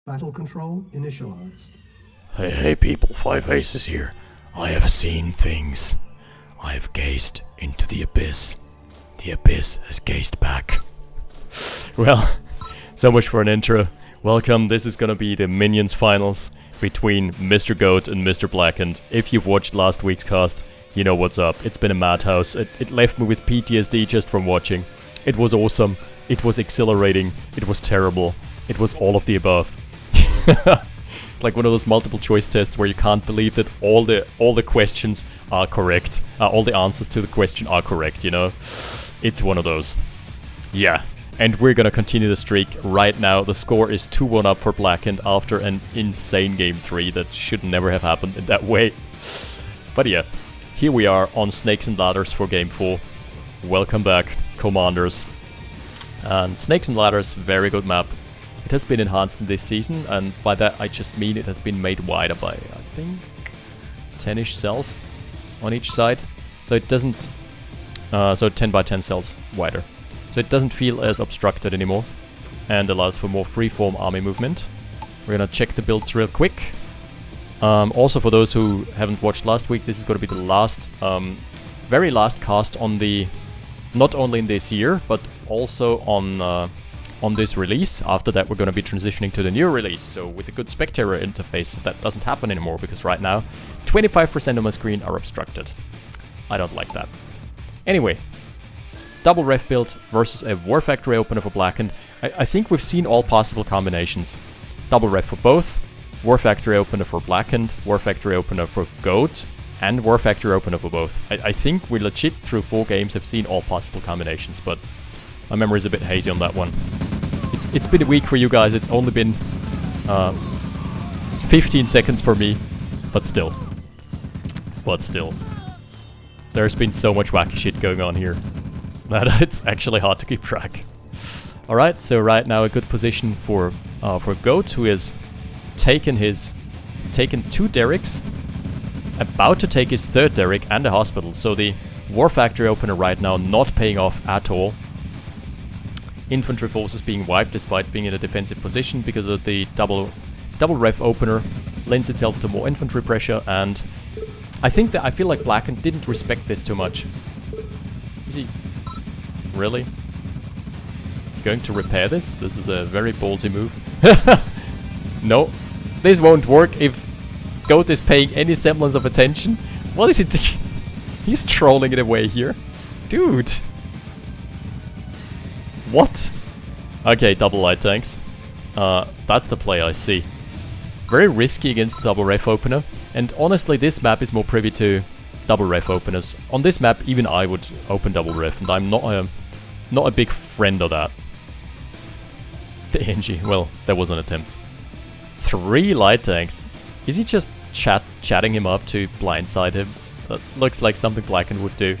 Battle control initialized. Hey people, 5 Aces here. I have seen things. I have gazed into the abyss. The abyss has gazed back. Well, so much for an intro. Welcome, this is gonna be the Minions finals between Mr. Goat and Mr. Blackened. If you've watched last week's cast, you know what's up. It's been a madhouse. It left me with PTSD just from watching. It was awesome. It was exhilarating. It was terrible. It was all of the above. Like one of those multiple choice tests where you can't believe that all the questions are correct. All the answers to the question are correct, you know? It's one of those. Yeah. And we're gonna continue the streak right now. The score is 2-1 up for Blackened after an insane Game 3 that should never have happened in that way. But yeah, here we are on Snakes and Ladders for Game 4. Welcome back, Commanders. And Snakes and Ladders, very good map. It has been enhanced in this season, and by that I just mean it has been made wider by, I think, 10-ish cells on each side. So it doesn't... so 10 by 10 cells wider. So it doesn't feel as obstructed anymore, and allows for more freeform army movement. We're gonna check the builds real quick. Also for those who haven't watched last week, this is gonna be the last, very last cast on the... not only in this year, but also on this release. After that we're going to be transitioning to the new release, so with a good spectator interface that doesn't happen anymore, because right now 25% of my screen are obstructed. I don't like that. Anyway, double ref build versus a War Factory opener for Blackened. I think we've seen all possible combinations. Double ref for both, War Factory opener for Blackened, War Factory opener for Goat, and War Factory opener for both. I think we legit through 4 games have seen all possible combinations, but my memory is a bit hazy on that one. It's been a week for you guys. It's only been 15 seconds for me, but still. There's been so much wacky shit going on here that it's actually hard to keep track. Alright, so right now a good position for Goat, who has taken 2 derricks, about to take his 3rd derrick and a hospital. So the War Factory opener right now not paying off at all. Infantry forces being wiped despite being in a defensive position because of the double ref opener lends itself to more infantry pressure, and I feel like Blackened didn't respect this too much. Is he really going to repair this? This is a very ballsy move. No, this won't work if Goat is paying any semblance of attention. What is it? He's trolling it away here. Dude. What? Okay, double light tanks. That's the play I see. Very risky against the double ref opener. And honestly, this map is more privy to double ref openers. On this map, even I would open double ref, and I'm not a big friend of that. The NG, well, there was an attempt. 3 light tanks. Is he just chatting him up to blindside him? That looks like something Blackened would do.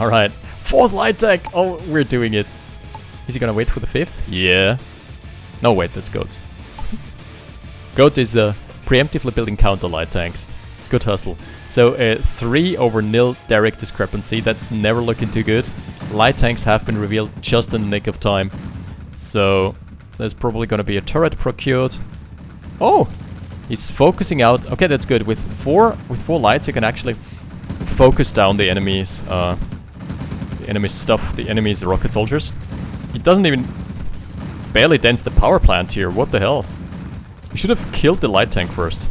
Alright, 4th light tank! Oh, we're doing it. Is he gonna wait for the 5th? Yeah. No, wait, that's Goat. Goat is preemptively building counter light tanks. Good hustle. So 3/0 derrick discrepancy. That's never looking too good. Light tanks have been revealed just in the nick of time. So there's probably gonna be a turret procured. Oh! He's focusing out. Okay, that's good. With four lights, you can actually focus down the enemy's stuff, the enemy's rocket soldiers. He doesn't even barely dents the power plant here. What the hell? He should have killed the light tank first.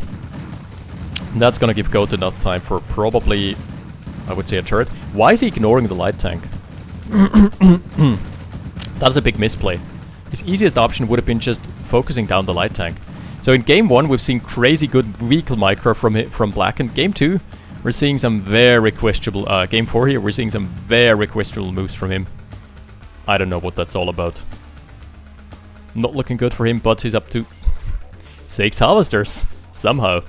And that's gonna give Goat enough time for probably, I would say, a turret. Why is he ignoring the light tank? That's a big misplay. His easiest option would have been just focusing down the light tank. So in Game 1, we've seen crazy good vehicle micro from Blackened. Game 2, we're seeing some very questionable... Game 4 here, we're seeing some very questionable moves from him. I don't know what that's all about. Not looking good for him, but he's up to 6 harvesters, somehow.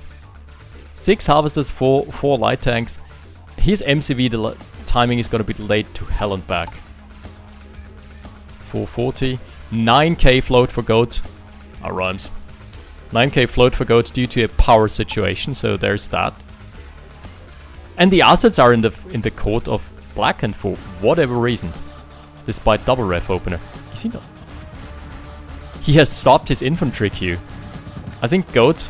6 harvesters, 4 light tanks. His MCV timing is going to be delayed to hell and back. 440. 9k float for Goat. Rhymes. 9k float for Goat due to a power situation, so there's that. And the assets are in the court of Blackened for whatever reason. Despite double ref opener. Is he not? He has stopped his infantry queue. I think Goat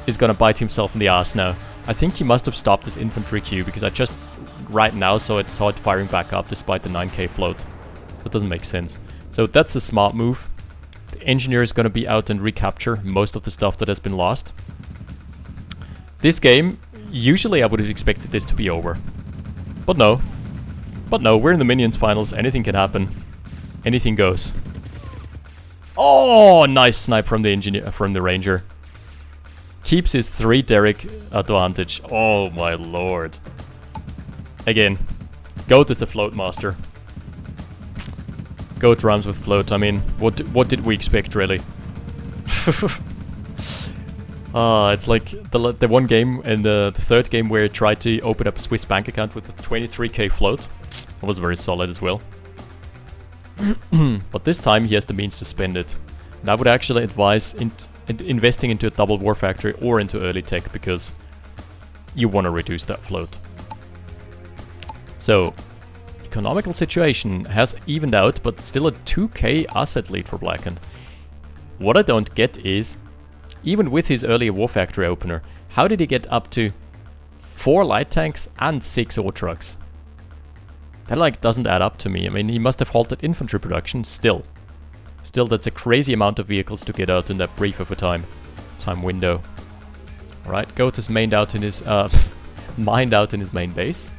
is gonna bite himself in the ass now. I think he must have stopped his infantry queue because I just right now saw it firing back up despite the 9k float. That doesn't make sense. So that's a smart move. The engineer is gonna be out and recapture most of the stuff that has been lost. This game, usually I would have expected this to be over. But no. But no, we're in the Minions finals, anything can happen. Anything goes. Oh, nice snipe from the engineer, from the ranger. Keeps his 3 Derrick advantage. Oh my lord. Again, Goat is the float master. Goat runs with float. I mean, what did we expect really? It's like the one game and the third game where he tried to open up a Swiss bank account with a 23k float. That was very solid as well. But this time he has the means to spend it. And I would actually advise investing into a double war factory or into early tech because you want to reduce that float. So, economical situation has evened out, but still a 2k asset lead for Blackened. What I don't get is, even with his earlier war factory opener, how did he get up to 4 light tanks and 6 ore trucks? That like doesn't add up to me. I mean, he must have halted infantry production still. Still, that's a crazy amount of vehicles to get out in that brief of a time window. Alright, Goat is mined out in his main base.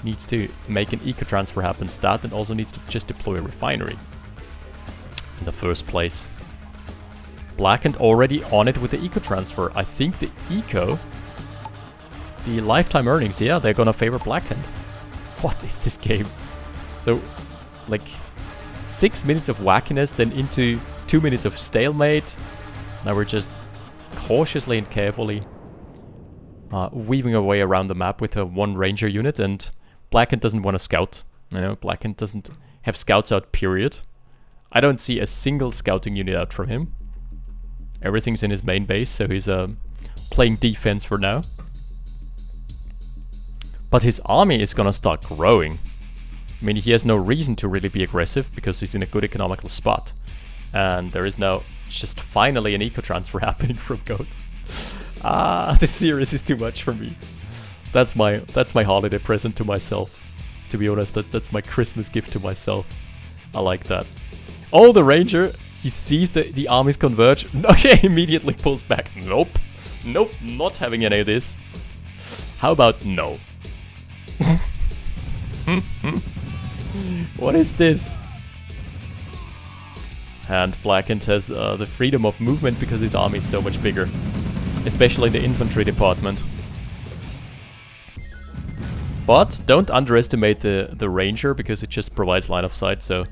Needs to make an eco-transfer happen stat and also needs to just deploy a refinery. In the first place. Blackened already on it with the eco-transfer. I think the lifetime earnings, yeah, they're gonna favor Blackened. What is this game? So, like, 6 minutes of wackiness, then into 2 minutes of stalemate. Now we're just cautiously and carefully weaving our way around the map with a 1 ranger unit, and Blackened doesn't want to scout. You know, Blackened doesn't have scouts out, period. I don't see a single scouting unit out from him. Everything's in his main base, so he's playing defense for now. But his army is gonna start growing. I mean, he has no reason to really be aggressive because he's in a good economical spot. And there is now just finally an eco-transfer happening from Goat. This series is too much for me. That's my holiday present to myself. To be honest, that's my Christmas gift to myself. I like that. Oh, the ranger, he sees the armies converge. Okay, immediately pulls back. Nope. Nope, not having any of this. How about no? What is this? And Blackened has the freedom of movement because his army is so much bigger. Especially the infantry department. But don't underestimate the ranger because it just provides line of sight, so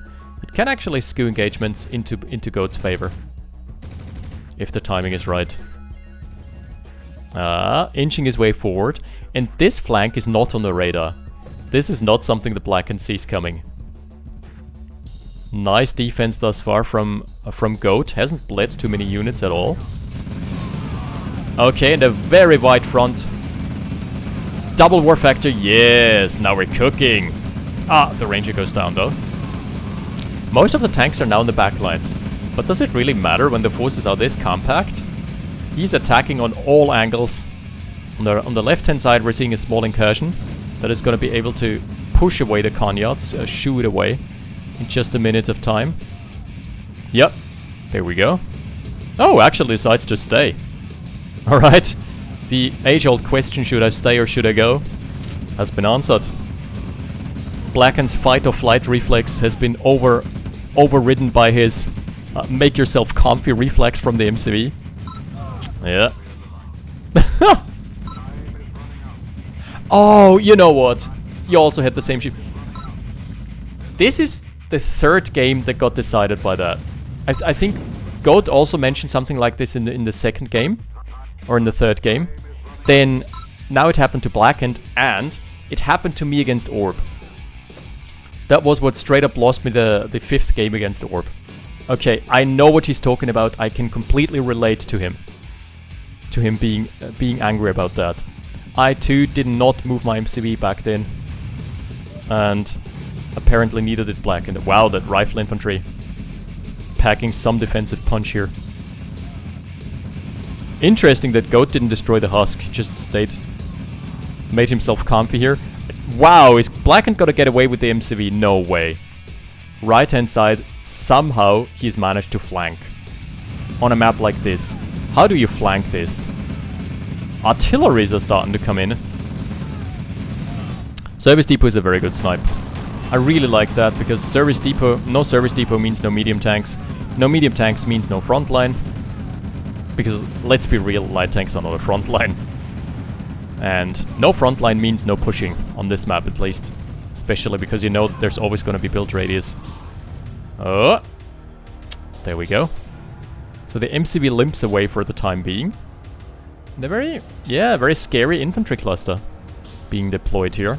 it can actually skew engagements into Goat's favor. If the timing is right. Inching his way forward. And this flank is not on the radar. This is not something the Blackened sees coming. Nice defense thus far from Goat. Hasn't bled too many units at all. Okay, and a very wide front. Double war factor, yes, now we're cooking. The ranger goes down though. Most of the tanks are now in the back lines. But does it really matter when the forces are this compact? He's attacking on all angles. On the left-hand side, we're seeing a small incursion that is going to be able to push away the Conyards, shoo it away in just a minute of time. Yep, there we go. Oh, actually decides to stay. Alright, the age-old question, should I stay or should I go, has been answered. Blackened's fight or flight reflex has been overridden by his make yourself comfy reflex from the MCV. Yeah. Oh, you know what? You also had the same ship. This is the third game that got decided by that. I think Goat also mentioned something like this in the second game. Or in the third game. Then, now it happened to Blackened, and it happened to me against Orb. That was what straight up lost me the fifth game against Orb. Okay, I know what he's talking about. I can completely relate to him. To him being angry about that. I too did not move my MCV back then. And apparently neither did Blackened. Wow, that rifle infantry. Packing some defensive punch here. Interesting that Goat didn't destroy the husk, just stayed, made himself comfy here. Wow, is Blackened gonna get away with the MCV? No way. Right hand side, somehow he's managed to flank. On a map like this. How do you flank this? Artilleries are starting to come in. Service depot is a very good snipe. I really like that because service depot, no service depot means no medium tanks. No medium tanks means no front line. Because let's be real, light tanks are not a front line. And no front line means no pushing, on this map at least. Especially because you know that there's always going to be build radius. Oh! There we go. So the MCV limps away for the time being. The very scary infantry cluster being deployed here.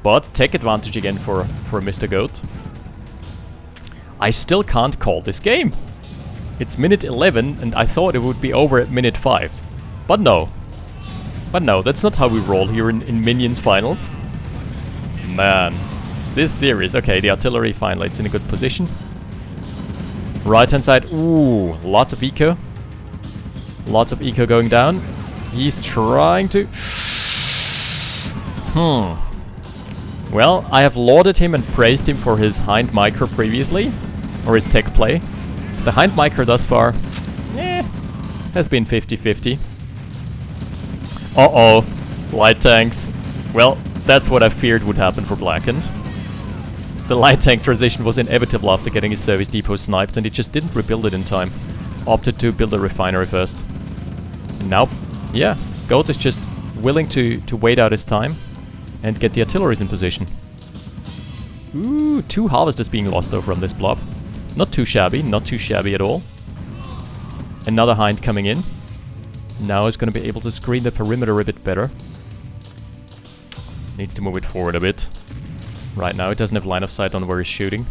But take advantage again for Mr. Goat. I still can't call this game. It's minute 11 and I thought it would be over at minute 5. But no. But no, that's not how we roll here in Minions Finals. Man. This series. Okay, the artillery finally, it's in a good position. Right hand side. Ooh, lots of eco. Lots of eco going down. He's trying to... Well, I have lauded him and praised him for his hind micro previously. Or his tech play. The hind micro thus far, has been 50-50. Uh-oh. Light tanks. Well, that's what I feared would happen for Blackened. The light tank transition was inevitable after getting his service depot sniped, and he just didn't rebuild it in time. Opted to build a refinery first. And now, yeah, Goat is just willing to wait out his time and get the artilleries in position. Ooh, 2 harvesters being lost over on this blob. Not too shabby, not too shabby at all. Another hind coming in. Now he's going to be able to screen the perimeter a bit better. Needs to move it forward a bit. Right now it doesn't have line of sight on where he's shooting.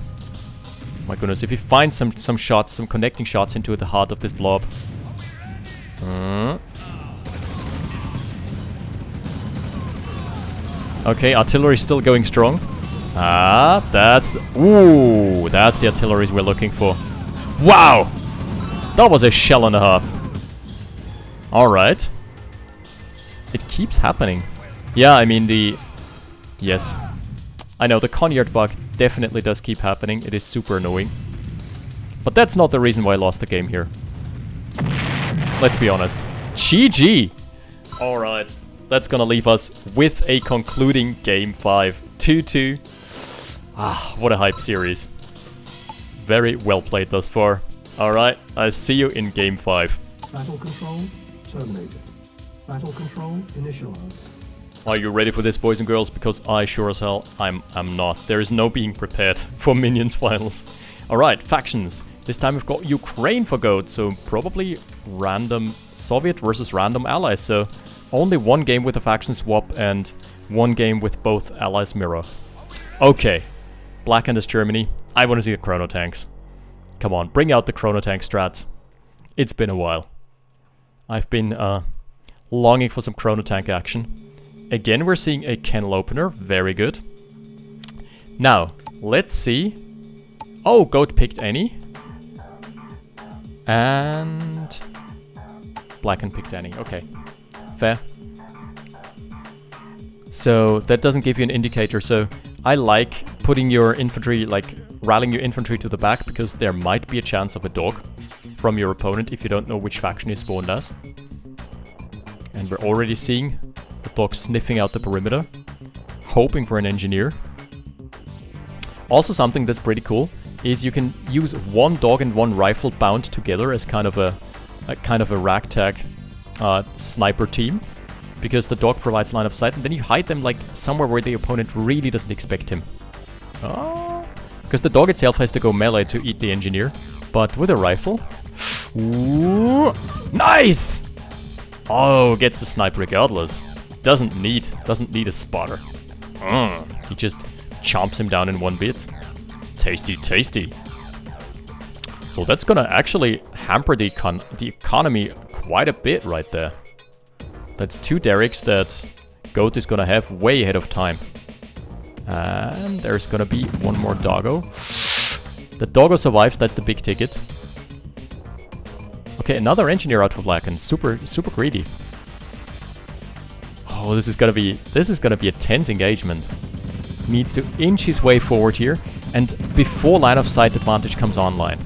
My goodness, if he finds some shots, some connecting shots into the heart of this blob. Okay, artillery still going strong. Ah, that's the... Ooh, that's the artilleries we're looking for. Wow! That was a shell and a half. Alright. It keeps happening. Yeah, I mean the... Yes. I know, the Conyard bug definitely does keep happening. It is super annoying. But that's not the reason why I lost the game here. Let's be honest. GG! Alright. That's gonna leave us with a concluding Game 5. 2-2. Ah, what a hype series. Very well played thus far. Alright, I'll see you in Game 5. Battle control terminated. Battle control initialized. Are you ready for this, boys and girls? Because I sure as hell I'm not. There is no being prepared for Minions Finals. Alright, factions. This time we've got Ukraine for Goat, so probably random Soviet versus random allies. So only one game with a faction swap and one game with both allies mirror. Okay. Blackened is Germany. I want to see the Chrono Tanks. Come on, bring out the Chrono Tank strats. It's been a while. I've been longing for some Chrono Tank action. Again, we're seeing a kennel opener. Very good. Now, let's see. Oh, Goat picked any. And... Blackened picked any. Okay. Fair. So, that doesn't give you an indicator, so... I like putting your infantry, like rallying your infantry to the back, because there might be a chance of a dog from your opponent if you don't know which faction is spawned as. And we're already seeing the dog sniffing out the perimeter, hoping for an engineer. Also something that's pretty cool is you can use one dog and one rifle bound together as kind of a ragtag sniper team. Because the dog provides line of sight, and then you hide them like somewhere where the opponent really doesn't expect him. Oh, because the dog itself has to go melee to eat the engineer, but with a rifle, ooh, nice! Oh, gets the snipe regardless. Doesn't need a spotter. He just chomps him down in one bit. Tasty, tasty. So that's gonna actually hamper the economy quite a bit right there. That's 2 derricks that Goat is gonna have way ahead of time. And there's gonna be one more doggo. The doggo survives, that's the big ticket. Okay, another engineer out for black and super greedy. Oh, this is gonna be a tense engagement. Needs to inch his way forward here, and before line of sight advantage comes online.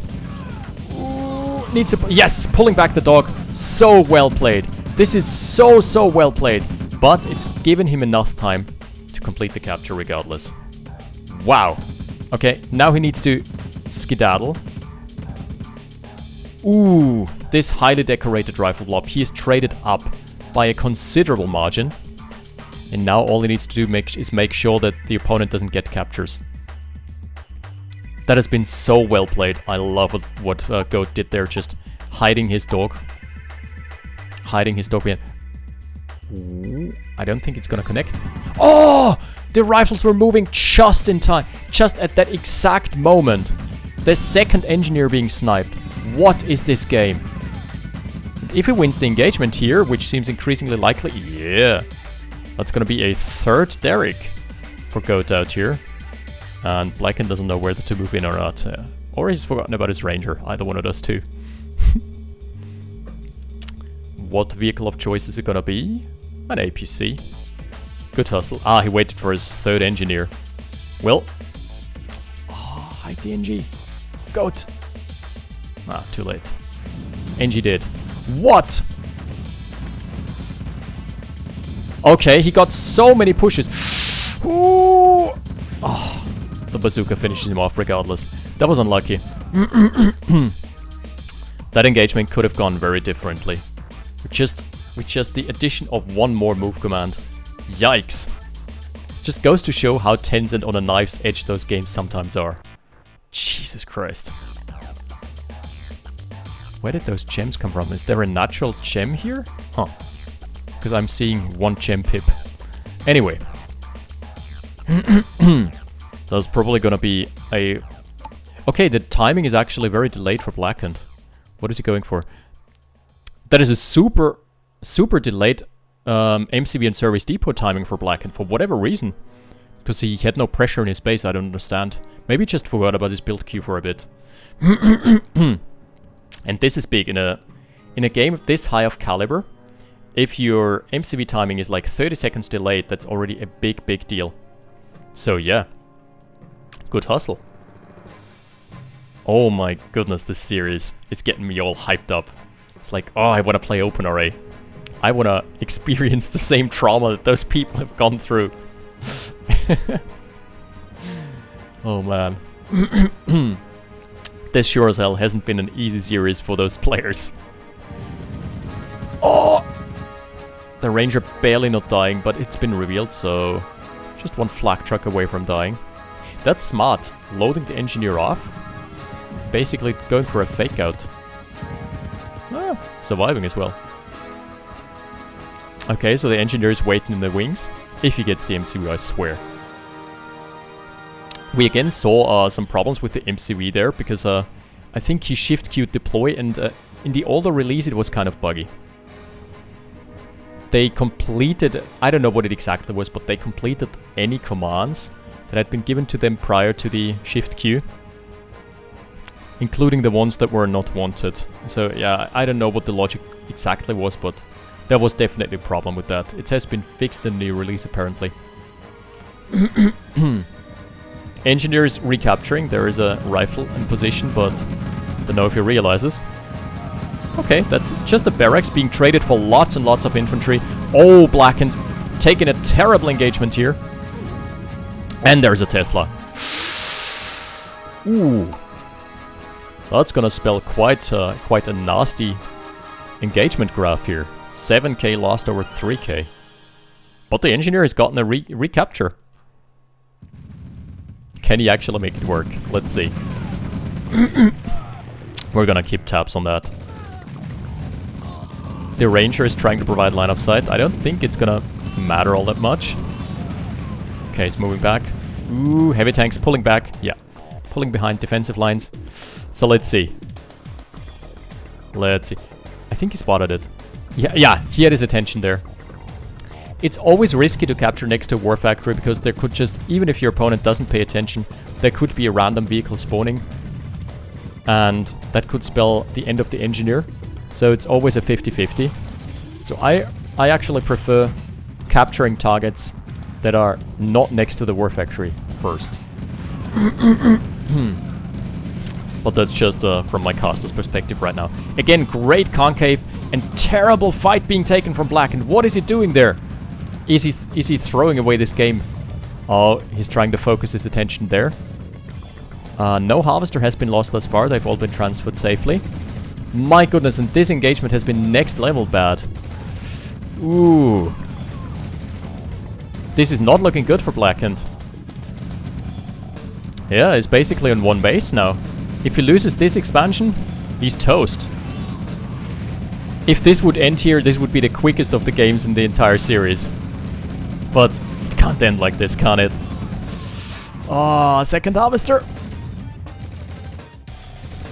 Ooh, needs to yes, pulling back the dog. So well played. This is so well played, but it's given him enough time to complete the capture regardless. Wow. Okay, now he needs to skedaddle. Ooh, this highly decorated rifle blob. He is traded up by a considerable margin. And now all he needs to do is make sure that the opponent doesn't get captures. That has been so well played. I love what Goat did there, just hiding his dog. Hiding his dog behind. Ooh, I don't think it's gonna connect. Oh! The rifles were moving just in time. Just at that exact moment. The second engineer being sniped. What is this game? If he wins the engagement here, which seems increasingly likely, yeah. That's gonna be a third Derrick for Goat out here. And Blacken doesn't know whether to move in or not. Or he's forgotten about his ranger. Either one of those two. What vehicle of choice is it gonna be? An APC. Good hustle. Ah, he waited for his third engineer. Well. Oh, hi DNG. Goat. Ah, too late. NG did. What? Okay, he got so many pushes. Ooh. Oh, the bazooka finishes him off regardless. That was unlucky. That engagement could have gone very differently. With just the addition of one more move command. Yikes. Just goes to show how tense and on a knife's edge those games sometimes are. Jesus Christ. Where did those gems come from? Is there a natural gem here? Huh. Because I'm seeing one gem pip. Anyway. That was probably gonna be a... Okay, the timing is actually very delayed for Blackened. What is he going for? That is a super delayed MCV and service depot timing for Blackened for whatever reason. Because he had no pressure in his base, I don't understand. Maybe he just forgot about his build queue for a bit. And this is big in a game of this high of caliber. If your MCV timing is like 30 seconds delayed, that's already a big deal. So yeah. Good hustle. Oh my goodness, this series is getting me all hyped up. It's like, oh, I want to play OpenRA. I want to experience the same trauma that those people have gone through. Oh man. This sure as hell hasn't been an easy series for those players. Oh! The Ranger barely not dying, but it's been revealed, so... Just one flak truck away from dying. That's smart. Loading the engineer off. Basically going for a fake out. Ah, surviving as well. Okay, so the engineer is waiting in the wings. If he gets the MCV, I swear. We again saw some problems with the MCV there, because I think he shift-queued deploy, and in the older release it was kind of buggy. They completed, I don't know what it exactly was, but they completed any commands that had been given to them prior to the shift queue, including the ones that were not wanted. So yeah, I don't know what the logic exactly was, but there was definitely a problem with that. It has been fixed in the release apparently. Engineer is recapturing. There is a rifle in position, but don't know if he realizes. Okay, that's just a barracks being traded for lots and lots of infantry. Oh, Blackened taking a terrible engagement here. And there's a Tesla. Ooh. That's gonna spell quite a nasty engagement graph here. 7k lost over 3k. But the engineer has gotten a recapture. Can he actually make it work? Let's see. We're gonna keep tabs on that. The Ranger is trying to provide line of sight. I don't think it's gonna matter all that much. Okay, he's moving back. Ooh, heavy tanks pulling back. Yeah, pulling behind defensive lines. So let's see. Let's see. I think he spotted it. Yeah, he had his attention there. It's always risky to capture next to a war factory because there could just, even if your opponent doesn't pay attention, there could be a random vehicle spawning. And that could spell the end of the engineer. So it's always a 50-50. So I actually prefer capturing targets that are not next to the war factory first. But that's just from my caster's perspective right now. Again, great concave and terrible fight being taken from Black. And what is he doing there? Is he throwing away this game? Oh, he's trying to focus his attention there. No harvester has been lost thus far. They've all been transferred safely. My goodness, and this engagement has been next level bad. Ooh. This is not looking good for Blackhand. Yeah, he's basically on one base now. If he loses this expansion, he's toast. If this would end here, this would be the quickest of the games in the entire series. But it can't end like this, can it? Oh, second harvester.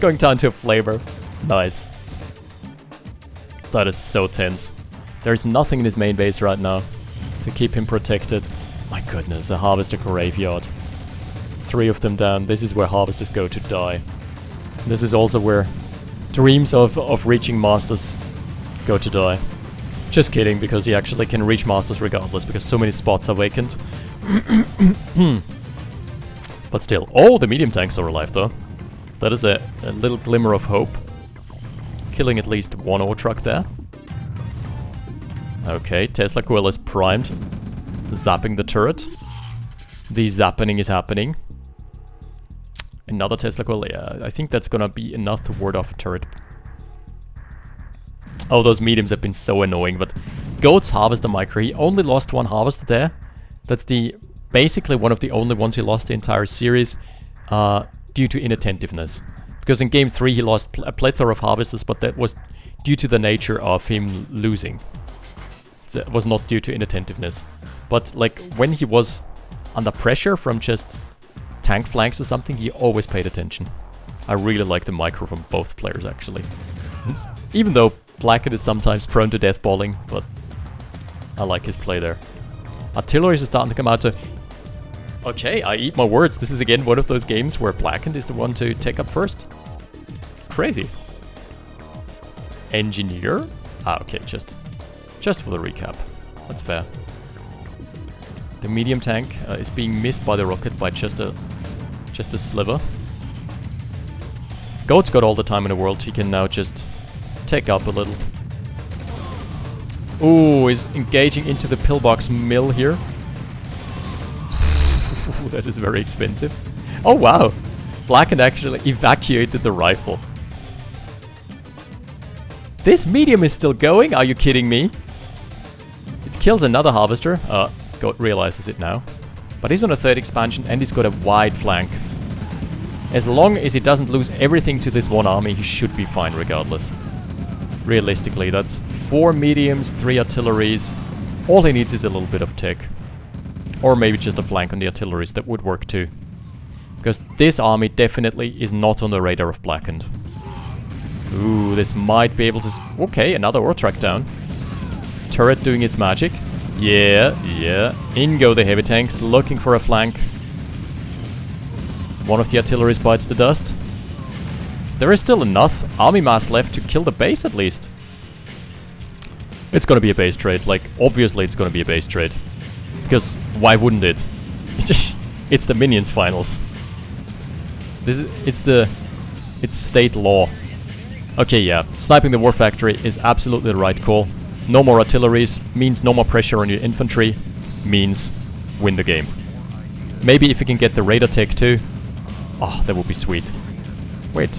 Going down to a flavor. Nice. That is so tense. There's nothing in his main base right now to keep him protected. My goodness, a harvester graveyard. 3 of them down. This is where harvesters go to die. This is also where dreams of reaching masters go to die. Just kidding, because he actually can reach masters regardless, because so many spots are vacant. But still. Oh, the medium tanks are alive though. That is a little glimmer of hope. Killing at least one ore truck there. Okay, Tesla Coil is primed. Zapping the turret. The zappening is happening. Another Tesla Coil, yeah, I think that's gonna be enough to ward off a turret. Oh, those mediums have been so annoying, but Goat's Harvester Micro, he only lost one harvester there. That's basically one of the only ones he lost the entire series due to inattentiveness. Because in Game 3 he lost a plethora of harvesters, but that was due to the nature of him losing. It was not due to inattentiveness. But like when he was under pressure from just tank flanks or something, he always paid attention. I really like the micro from both players actually. Even though Blackhead is sometimes prone to death balling, but I like his play there. Artilleries are starting to come out to... Okay, I eat my words. This is again one of those games where Blackhand is the one to take up first. Crazy. Engineer? Ah, okay, just for the recap. That's fair. The medium tank is being missed by the rocket by just a sliver. Goat's got all the time in the world. He can now just take up a little. Ooh, he's engaging into the pillbox mill here. That is very expensive. Oh wow! Blackhand actually evacuated the rifle. This medium is still going? Are you kidding me? It kills another harvester. Goat realizes it now. But he's on a 3rd expansion and he's got a wide flank. As long as he doesn't lose everything to this one army, he should be fine regardless. Realistically, that's 4 mediums, 3 artilleries. All he needs is a little bit of tech. Or maybe just a flank on the artilleries, that would work too. Because this army definitely is not on the radar of Blackhand. Ooh, this might be able to... Okay, another ore truck down. Turret doing its magic. Yeah. In go the heavy tanks, looking for a flank. One of the artilleries bites the dust. There is still enough army mass left to kill the base at least. It's gonna be a base trade, like, obviously it's gonna be a base trade. Because why wouldn't it? It's the minions finals. It's state law. Okay, yeah, sniping the war factory is absolutely the right call. No more artilleries means no more pressure on your infantry, means win the game. Maybe if you can get the radar tech too. Oh, that would be sweet. Wait.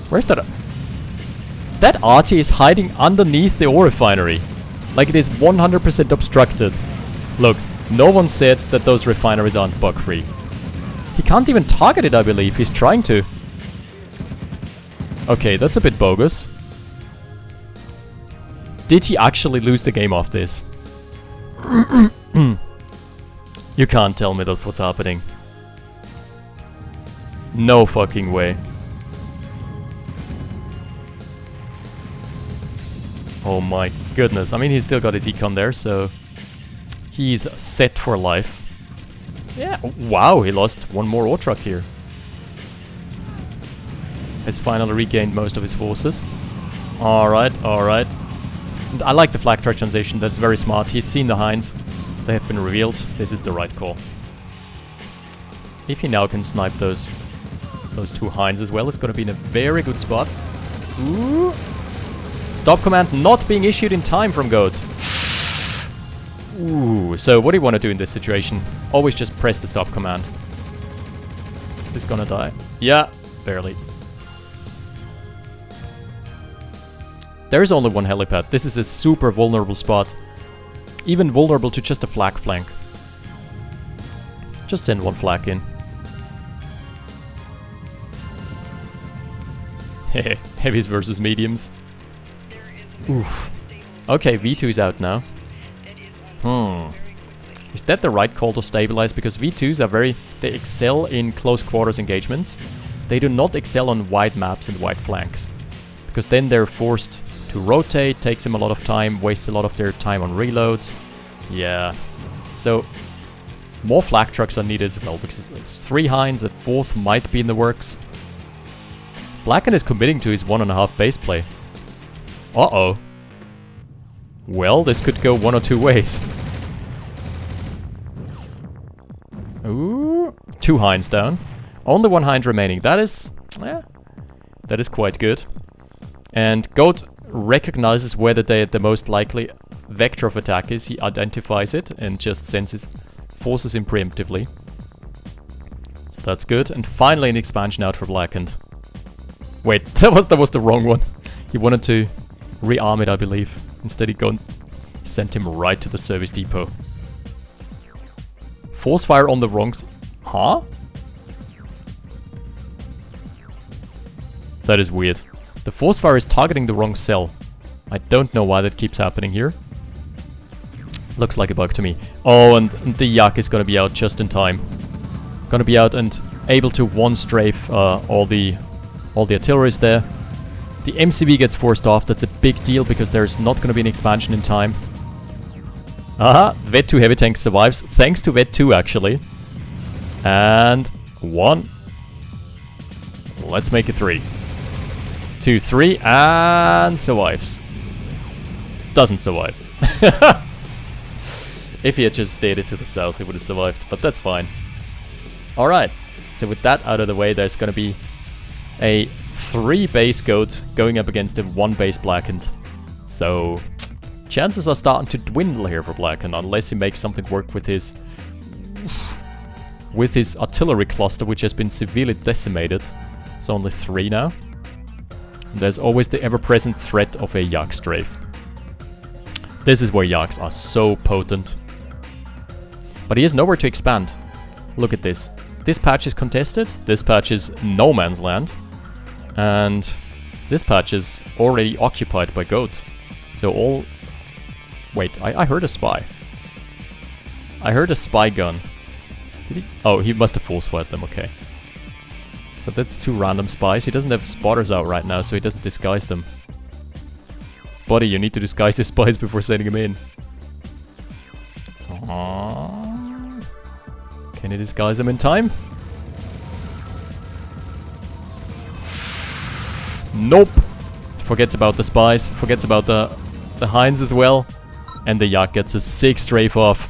Where's that? That arty is hiding underneath the ore refinery. Like it is 100% obstructed. Look, no one said that those refineries aren't bug-free. He can't even target it, I believe. He's trying to. Okay, that's a bit bogus. Did he actually lose the game off this? You can't tell me that's what's happening. No fucking way. Oh my goodness. I mean, he's still got his econ there, so he's set for life. Yeah, wow, he lost one more ore truck here. Has finally regained most of his forces. Alright, alright. And I like the flag track transition, that's very smart. He's seen the Hinds. They have been revealed. This is the right call. If he now can snipe those two Hinds as well, it's gonna be in a very good spot. Ooh. Stop command not being issued in time from Goat. Ooh, so what do you want to do in this situation? Always just press the stop command. Is this gonna die? Yeah, barely. There is only one helipad. This is a super vulnerable spot. Even vulnerable to just a flag flank. Just send one flag in. Hehe, heavies versus mediums. Oof. Okay, V2 is out now. Is that the right call to stabilize? Because V2s are they excel in close quarters engagements. They do not excel on wide maps and wide flanks. Because then they're forced to rotate, takes them a lot of time, wastes a lot of their time on reloads. Yeah. So, more flag trucks are needed as well, because 3 Hinds, a 4th might be in the works. Blacken is committing to his 1.5 base play. Uh-oh. Well, this could go one or two ways. Ooh. 2 Hinds down. Only 1 Hind remaining. That is quite good. And Goat recognizes where the most likely vector of attack is. He identifies it and just sends his forces in preemptively. So that's good. And finally an expansion out for Blackened. Wait, that was the wrong one. He wanted to rearm it, I believe. Instead he sent him right to the service depot. Force fire on the wrong huh? That is weird. The force fire is targeting the wrong cell. I don't know why that keeps happening here. Looks like a bug to me. Oh, and the Yak is gonna be out just in time. Gonna be out and able to one strafe all the artillery is there. The MCV gets forced off. That's a big deal because there's not gonna be an expansion in time. Aha, Vet 2 heavy tank survives thanks to Vet 2 actually. And 1. Let's make it 3. 2, 3, and survives. Doesn't survive. If he had just stayed it to the south, he would have survived, but that's fine. Alright, so with that out of the way, there's gonna be a 3 base Goat going up against a 1 base Blackened. So, chances are starting to dwindle here for Blackened, unless he makes something work with his artillery cluster, which has been severely decimated. It's only 3 now. And there's always the ever-present threat of a Yak strafe. This is where Yaks are so potent. But he has nowhere to expand. Look at this. This patch is contested, this patch is no man's land, and this patch is already occupied by Goat. So all... Wait, I heard a spy. I heard a spy gun. Did he? Oh, he must have force fired them, okay. So that's 2 random spies. He doesn't have spotters out right now, so he doesn't disguise them. Buddy, you need to disguise your spies before sending them in. Can he disguise them in time? Nope. Forgets about the spies, forgets about the Hinds as well. And the Yak gets a 6 strafe off.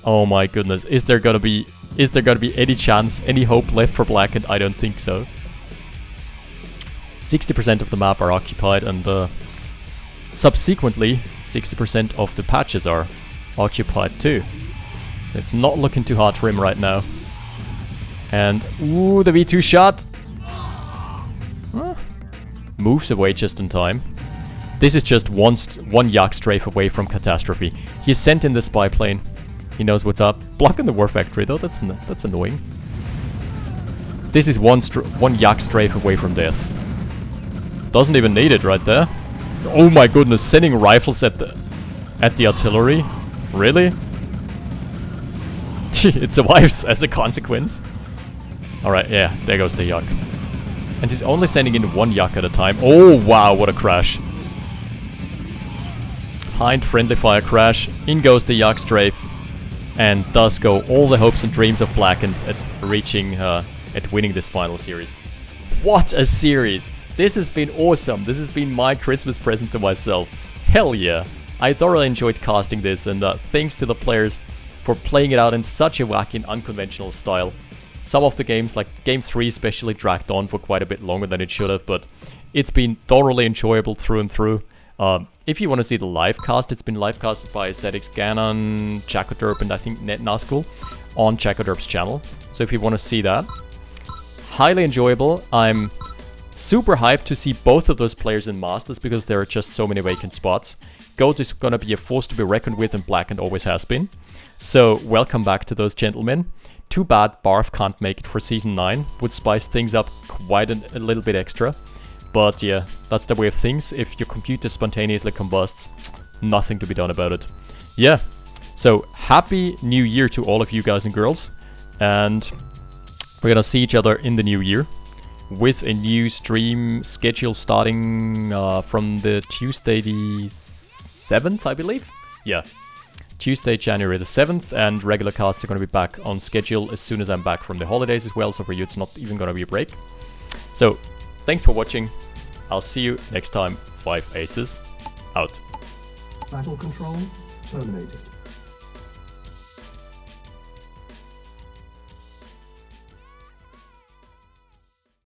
Oh my goodness. Is there gonna be any chance, any hope left for Blackened? I don't think so. 60% of the map are occupied, and subsequently 60% of the patches are occupied too. So it's not looking too hard for him right now. And ooh, the V2 shot moves away just in time. This is just one Yak strafe away from catastrophe. He's sent in the spy plane. He knows what's up. Blocking the war factory though, that's annoying. This is one Yak strafe away from death. Doesn't even need it right there. Oh my goodness, sending rifles at the artillery? Really? It survives as a consequence. Alright, yeah, there goes the Yak. And he's only sending in 1 Yak at a time. Oh wow, what a crash. Hind friendly fire crash. In goes the Yak strafe. And thus go all the hopes and dreams of Blackened at reaching, at winning this final series. What a series! This has been awesome. This has been my Christmas present to myself. Hell yeah. I thoroughly enjoyed casting this, and thanks to the players for playing it out in such a wacky and unconventional style. Some of the games, like Game 3 especially, dragged on for quite a bit longer than it should have, but it's been thoroughly enjoyable through and through. If you want to see the live cast, it's been live casted by ZX Ganon, Jacoderp, and I think Net Nazgul on Jacoderp's channel. So if you want to see that, highly enjoyable. I'm super hyped to see both of those players in Masters because there are just so many vacant spots. Goat is gonna be a force to be reckoned with in Black and always has been. So welcome back to those gentlemen. Too bad Barf can't make it for Season 9. Would spice things up quite a little bit extra. But yeah, that's the way of things. If your computer spontaneously combusts, nothing to be done about it. Yeah, so happy New Year to all of you guys and girls. And we're gonna see each other in the new year with a new stream schedule starting from the Tuesday the 7th, I believe? Yeah, Tuesday, January the 7th, and regular casts are gonna be back on schedule as soon as I'm back from the holidays as well, so for you it's not even gonna be a break. So, thanks for watching. I'll see you next time. 5 Aces out. Battle control terminated.